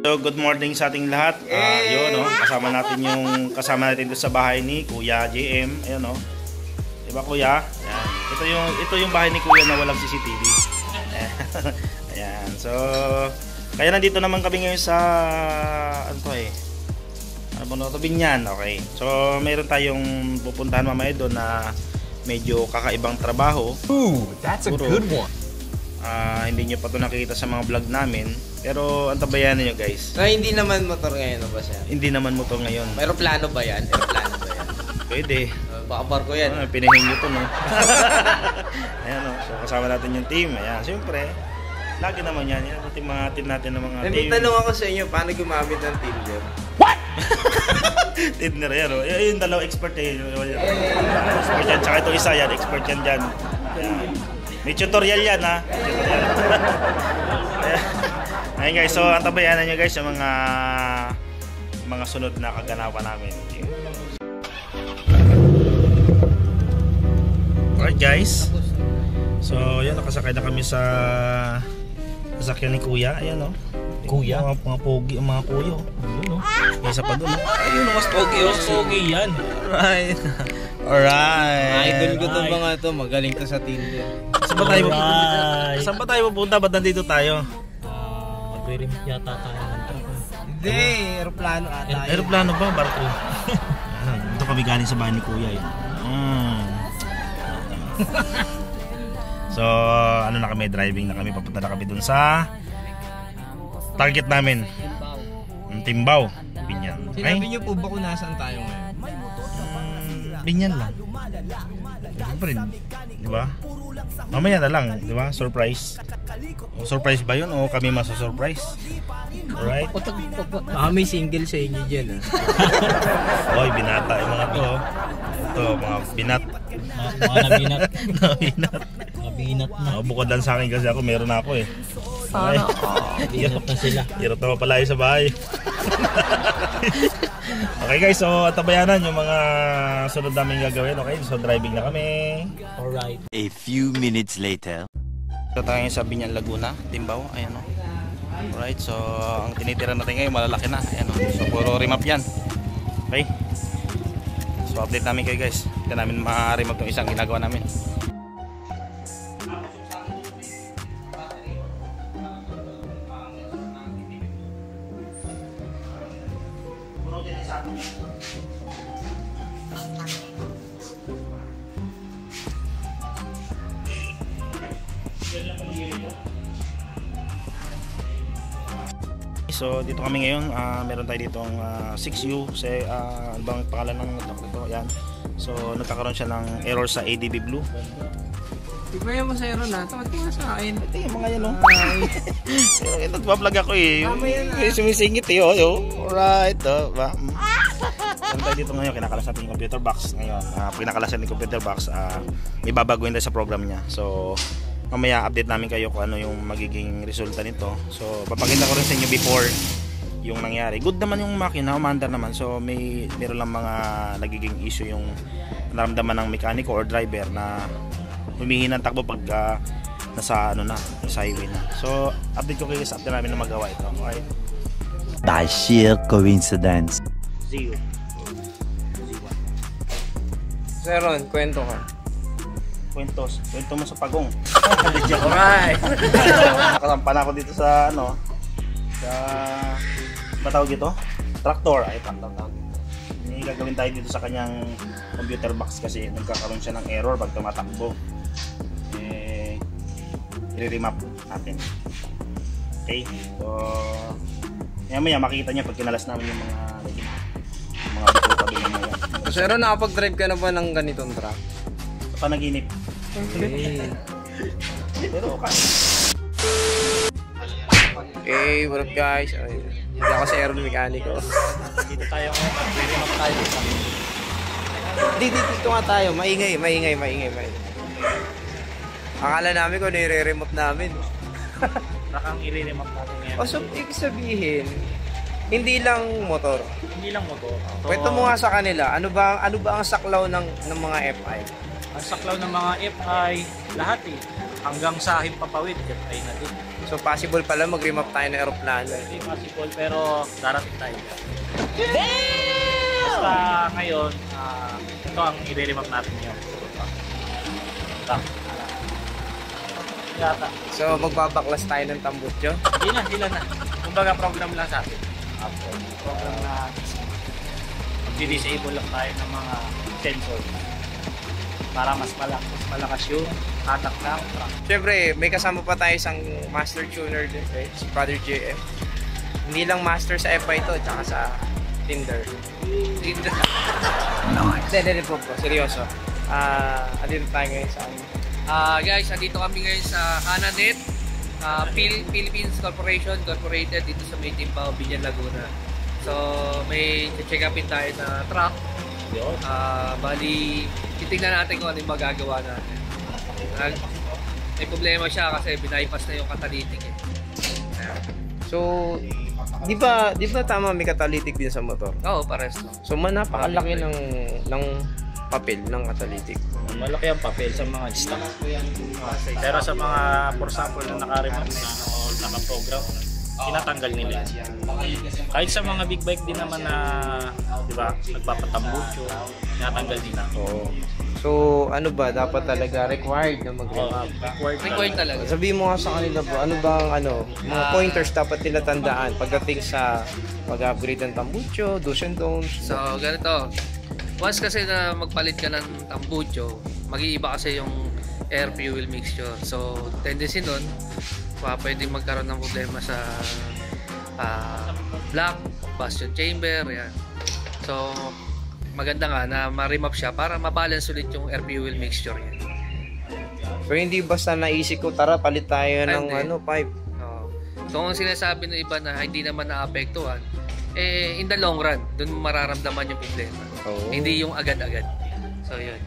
So, good morning sa ating lahat. Yun, no? Kasama natin dito sa bahay ni Kuya JM. Ayun, no? Diba, Kuya? Ayan. Ito yung bahay ni Kuya na walang CCTV. Ayan. So, kaya nandito naman kami ngayon sa ano to Binyan. Okay. So, meron tayong pupuntahan mamaya doon na medyo kakaibang trabaho. Ooh, that's a good one. Hindi nyo pa ito nakikita sa mga vlog namin. Pero ang tabayanan nyo, guys. So, hindi naman motor ngayon ba siya? Hindi naman motor ngayon. Aeroplano ba yan? Pwede. Baka barko yan. Pinahin nyo ito, no? Ayan, no? So, kasama natin yung team. Ayan, siyempre. Lagi naman yan. Yan yung mga team natin ng mga team. May tanong ako sa inyo, paano gumamit ng Tinder? What? Tinder yan, no? Yung dalawa expert eh. Expert yan. Tsaka ito isa yan. Expert yan dyan. Ayan. May tutorial yan, ha? Tutorial. Ayan, guys. So, ang tabayanan nyo, guys, yung mga sunod na kaganapan namin. Alright, guys. So, yun. Nakasakay na kami sa sasakyan ni Kuya. Ayan, no? Kuya? Mga pogi, mga kuya. Ayun, no? Isa pa doon, no? Ayun, mas pogi. Mas pogi yan. Alright. Alright. Idol ko itong mga ito. Magaling to sa Tinder. Saan ba tayo pupunta? Ba't nandito tayo? Magre-remit yata tayo ng truck. Hindi, aeroplano ata. Aeroplano ba? Barko? Ito kami galing sa bahay ni Kuya. So, ano na kami? Driving na kami. Papunta na kami dun sa target namin. Timbao. Binyan. Sinabi niyo po ba kung nasaan tayo ngayon? Binyan lang. Siyempre, di ba? Mamaya na lang, di ba? Surprise. Surprise ba yun o kami masasurprise? Alright? May single sa inyo dyan, Oy, binata yung mga to. Ito, mga binat. Mga nabinat. Nabinat na. Bukod lang sa akin kasi ako, meron na ako eh. Sana. Binat na sila. Hirap na mapalayo sa bahay. Okay, guys, so tabayanan yung mga sunod namin gagawin. Okay, so driving na kami. Alright. A few minutes later. Ito tayo sa Binyan, Laguna, Timbao. Ayan, o. Alright, so ang tinitira natin ngayon malalaki na. Ayan, o. So puro remap yan. Okay. So update namin kayo, guys. Hindi namin ma-remap itong isang ginagawa namin. So dito kami ngayon, meron tayo ditong 6U kasi ano bang pangalan ng ito? Yan. So nagkakaroon siya ng error sa ADB Blue. Tignan mo sa error na, tawad ko nga sa akin. Ito yung mga yan, no? Nagpa-vlog ako eh. Sumisingit eh, alright, ba? Meron tayo dito ngayon, kinakalas natin yung computer box ngayon. Pinakalasan yung computer box, may babaguhin tayo sa program niya. So mamaya update namin kayo kung ano yung magiging resulta nito. So papakita ko rin sa inyo before yung nangyari. Good naman yung makina, umandar naman. So meron lang mga nagiging issue yung naramdaman ng mekaniko or driver na humihina ng takbo pag nasa highway na. So update ko kayo sa after namin na magawa ito. Okay? By sheer coincidence. See you. Sir Ron, kwento ka. Kwento mo sa pagong. Alright. Nakasampa na ako dito sa sa matawag dito? Traktor. Ay, traktor. May gagawin tayo dito sa kanyang computer box kasi nagkakaroon siya ng error pag tumatakbo. I-remap natin. Okay? So maya makikita niya pag kinalas namin yung mga bukod yung mga. Sir Ron, nakapag-drive ka na ba ng ganitong truck? Panaginip. Okay. Pero okay. Okay, what up guys? Hindi ako si Aaron Mekaniko. Dito tayo ngayon. Mag-remap tayo dito. Dito nga tayo. Maingay. Akala namin kung nire-remote namin. Nakang i-remap natin ngayon. O so, ibig sabihin, hindi lang motor. Hindi lang motor. Kwento mo nga sa kanila, ano ba ang saklaw ng mga FI? Ang saklaw ng mga FI, lahat eh. hanggang sa Himpapawid, ay na din. So possible pala mag-remap tayo ng aeroplano. Hindi possible, pero darating tayo. Basta ngayon, ito ang i-remap natin yun. Yata. So magbabaklas tayo ng tambutso. Hindi na. Kumbaga program lang sa atin. Program na mag-disable lang tayo ng mga sensor para mas malakas yung hatak ng truck. Siyempre, may kasama pa tayo isang master tuner din, si Brother JM. Hindi lang master sa FI to, tsaka sa Tinder. Hindi po. Seryoso. Andito tayo ngayon sa Guys, andito kami ngayon sa Hananet Philippines Corporation Incorporated dito sa may Timbao, Binyan, Laguna. So, may check upin tayo na truck. Bali, titignan natin kung ano yung magagawa natin. May problema siya kasi binaypas na yung catalytic eh. So, di ba tama may catalytic din sa motor? Oo, pares no. So, napakalaki ng papel ng catalytic. Malaki ang papel sa mga stock. Pero sa mga, for example, na naka-remap na o naka-program, tinatanggal nila. Kahit sa mga big bike din naman na, di ba, nagpapatambucho, tinatanggal din na. Oo. So, ano ba? Dapat talaga required na mag-remap? Required talaga. Sabihin mo nga sa kanila po, ano bang mga pointers dapat nila tandaan pagdating sa pag-upgrade ng tambucho, do's and don'ts? So, ganito. Once kasi na magpalit ka ng tambucho, mag-iiba kasi yung air fuel mixture. So, tendency nun, pwedeng magkaroon ng problema sa block, combustion chamber, yan. So, maganda nga na ma-remap siya para mabalance ulit yung air fuel mixture yan. So, hindi basta naisip ko, tara, palit tayo ng pipe. So, ang sinasabi ng iba na hindi naman naapektuhan, in the long run, dun mararamdaman yung problema. Hindi yung agad-agad. So, yun.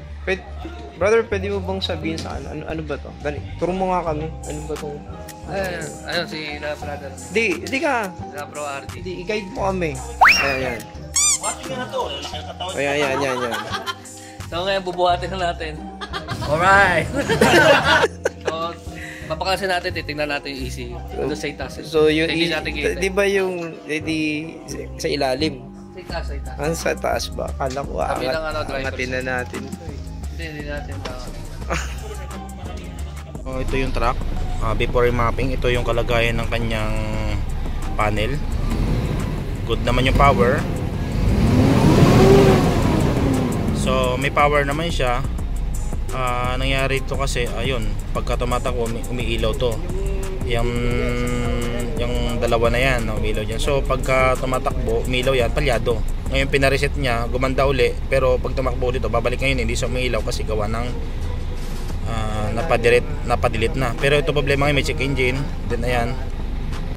Brother, pwede mo bang sabihin sa ano ba to? Dali, turo mo nga kami. Ano ba tong... Ayun, si La Brother. Di ka. La Bro RD. I-guide mo kami. Ayan. Watching ka na to. Laki ang katawan. Ayan. So, ngayon, bubuhatin na natin. Alright! So, papakasin natin, titignan natin yung ECU. Doon sa itaas. So, yung hindi natin kita. di ba yung sa ilalim? Sa itaas. Ano sa taas ba? Kala ko Sabi ng driver. angatin na natin. Hindi natin Ito yung truck. Before mapping, ito yung kalagayan ng kanyang panel. Good naman yung power. So, may power naman siya. Nangyari ito kasi, ayun, pagka tumatakbo, umiilaw to. Yung dalawa na yan, umiilaw dyan. So, pagka tumatakbo, umiilaw yan, palyado. Ngayon, pinareset niya, gumanda uli. Pero pag tumakbo dito, babalik ngayon, hindi siya umiilaw kasi gawa ng napadelete na. Pero ito problema ngayon, may check engine. Then, ayan.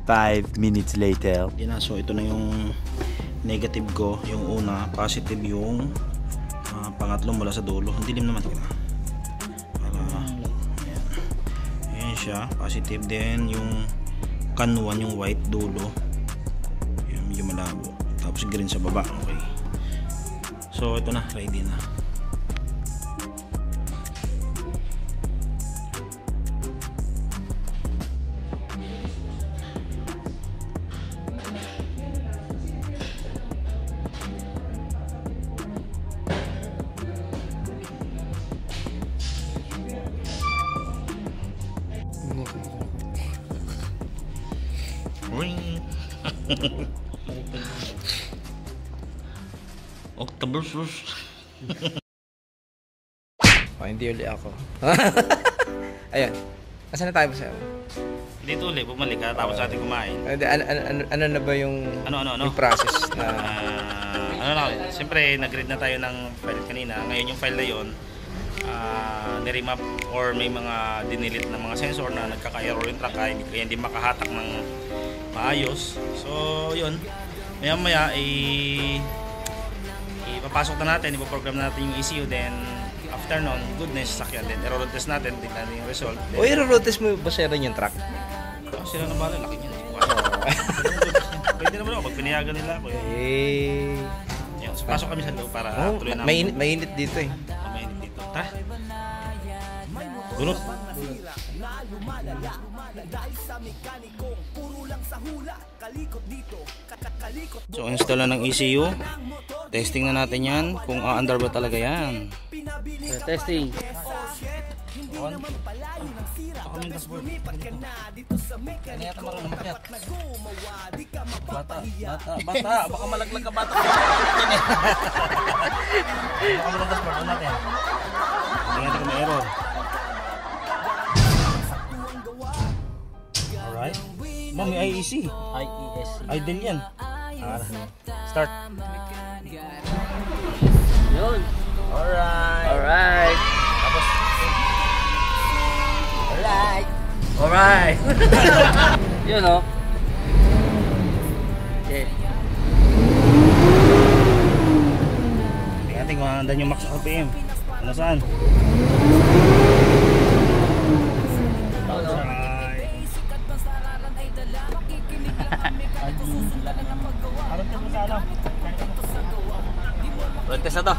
5 minutes later. Yan na, so ito na yung negative ko. Yung una, positive yung pangatlo mula sa dulo. Ang dilim naman. Ayan siya, positive din yung kanuan, yung white dulo. Yung medyo malabo. Tapos green sa baba. Okay. So ito na, ready na. Octopus. Hindi uli ako. Ayan. Asan na tayo ba sa'yo? Dito ulit, bumalik ka tapos ating kumain. Ano na ba yung yung process na siyempre nag-read na tayo ng file kanina. Ngayon yung file na yun, niremap or may mga dinilit na mga sensor na nagkaka-error yung truck, kaya hindi makahatak ng maayos. So yun, maya ipapasok na natin, ipoprogram natin yung ECU, then after nun, goodness, sakyan din. I-road test natin, tignan yung result. O i-road test mo ba sa'yo rin yung truck? Sila na bala, laki niya. Pwede naman ako, pag pinayagan nila ako. Yan, so pasok kami sa loob para tuloy namin. Mainit dito eh. Mainit dito. Tara! Bunot! So install na ng ECU. Testing na natin yan kung under ba talaga yan. Testing. On. Kaming dashboard. Ano yata marunong makyat? Bata. Baka malaglag ka bata. Kaming dashboard. On natin. Hindi natin kung may error. Alright. Ma'am, may IEC. IESC. Idle yan. Start. Yun. Alright. Alright. Tapos. Alright. Yun o. Okay. Tingnan natin kung andan yung max RPM. Ano saan? Test na to.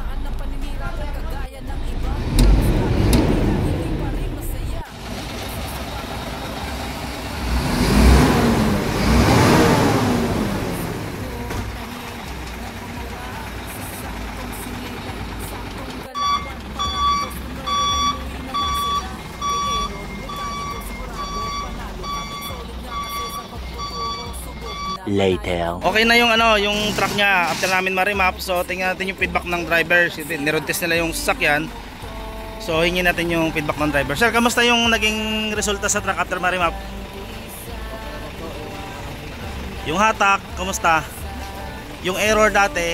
Later. Okay na yung yung truck niya after namin ma-remap. So tingnan natin yung feedback ng driver. Niroad test nila yung sasakyan. So hingin natin yung feedback ng driver. Sir, kamusta yung naging resulta sa truck after ma-remap? Yung hatak, kamusta? Yung error dati,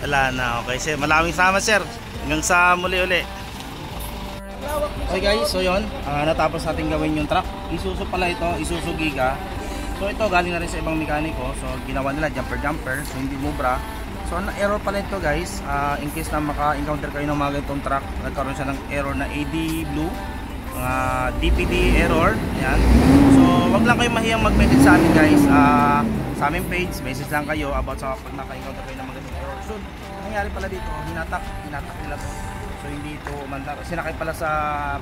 wala na. Okay, sir, maraming salamat sir. Hanggang sa muli-uli. Okay guys, so yun, natapos natin gawin yung truck. Isuzu pala ito, Isuzu Giga. So ito galing na rin sa ibang mekaniko. So ginawa nila jumper, so hindi mubra. So error pala ito guys, in case na maka-encounter kayo ng mga ganitong truck, nagkaroon siya ng error na AD blue, mga DPD error. Ayan. So wag lang kayo mahiyang mag-message sa amin guys, sa aming page, message lang kayo about sa pag naka-encounter kayo ng mga ganitong error. So nangyari pala dito, hinatak nila to. So hindi ito umandar, sinakay pala sa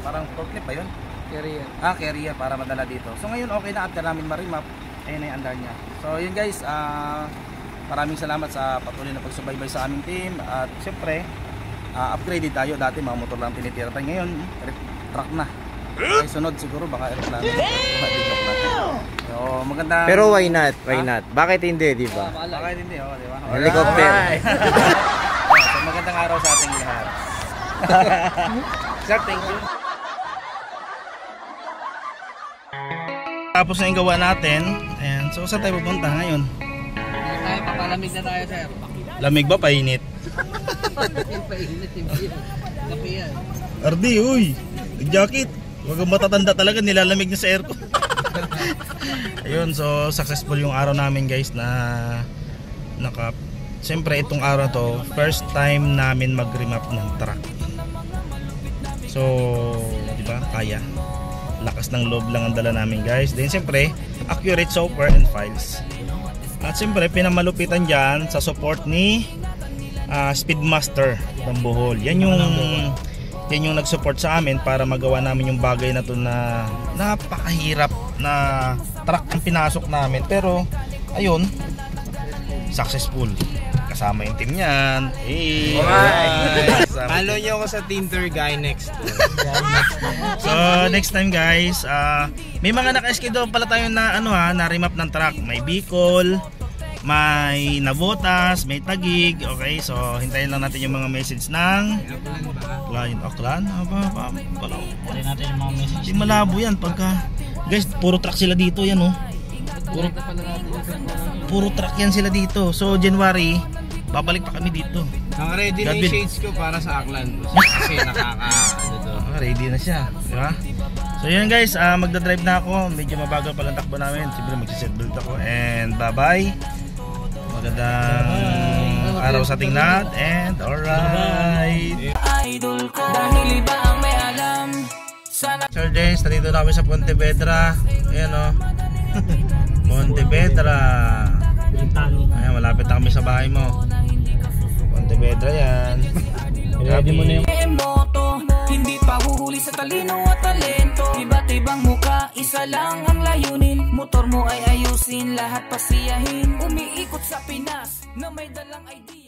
parang forklift ba yun? Carrier para madala dito. So ngayon okay na after namin ma-remap. Ayun na yung andar niya. So yun guys, maraming salamat sa patuloy na pagsubaybay sa aming team. At syempre, upgraded tayo. Dati mga motor lang tinitira tayo. Ngayon, truck na. Okay, sunod siguro baka aeroplano. So maganda. Pero why not? Why not? Bakit hindi, di ba? Baka hindi, di ba? Helicopter. So magandang araw sa ating lahat. Sir, thank you. Tapos na yung gawa natin. Ayan. So saan tayo pupunta ngayon? Tayo, papalamig na tayo, sir. Lamig ba? Painit? Painit yung kape yan. Ardi, uy! Nag-jacket! Huwag kang matatanda talaga, nilalamig niya sa aircon. Ayun, so successful yung araw namin guys na siyempre itong araw to, first time namin mag-remap ng truck. So, di ba? Kaya. Lakas ng loob lang ang dala namin guys. Then siyempre, accurate software and files. At siyempre, pinamalupitan dyan sa support ni Speedmaster ng Bohol. Yan yung nag-support sa amin para magawa namin yung bagay na to na napakahirap na truck ang pinasok namin. Pero, ayun, successful. Kasama yung team niyan. Hey, alright. Follow nyo ako sa Tinder Guy next. So next time guys, may mga naka-schedule pala tayo na na remap ng truck. May Bicol, may Navotas, may Taguig. Okay, so hintayin lang natin yung mga message ng client. Aklan? Pwede natin yung mga message. Hindi malabo yan pagka guys, puro truck sila dito yan puro truck yan sila dito. So January babalik pa kami dito. Naka-ready na yung shades ko para sa Aklan. Kasi ready na siya, di ba? So yun guys, magdadrive na ako. Medyo mabagal pa lang takbo namin. Siyempre magsisetbelt ako. And bye-bye. Magandang araw sa ating lahat. And alright. Idol ko dahil iba ang may alam. Sir James, nandito na kami sa Pontevedra. Ayan o. Pontevedra. Ayan, malapit na kami sa bahay mo. Pontevedra yan. Ready mo na yung Emoto, hindi pa huhuli sa talino at talento. Iba't ibang muka, isa lang ang layunin. Motor mo ay ayusin, lahat pasiyahin. Umiikot sa Pinas na may dalang idea.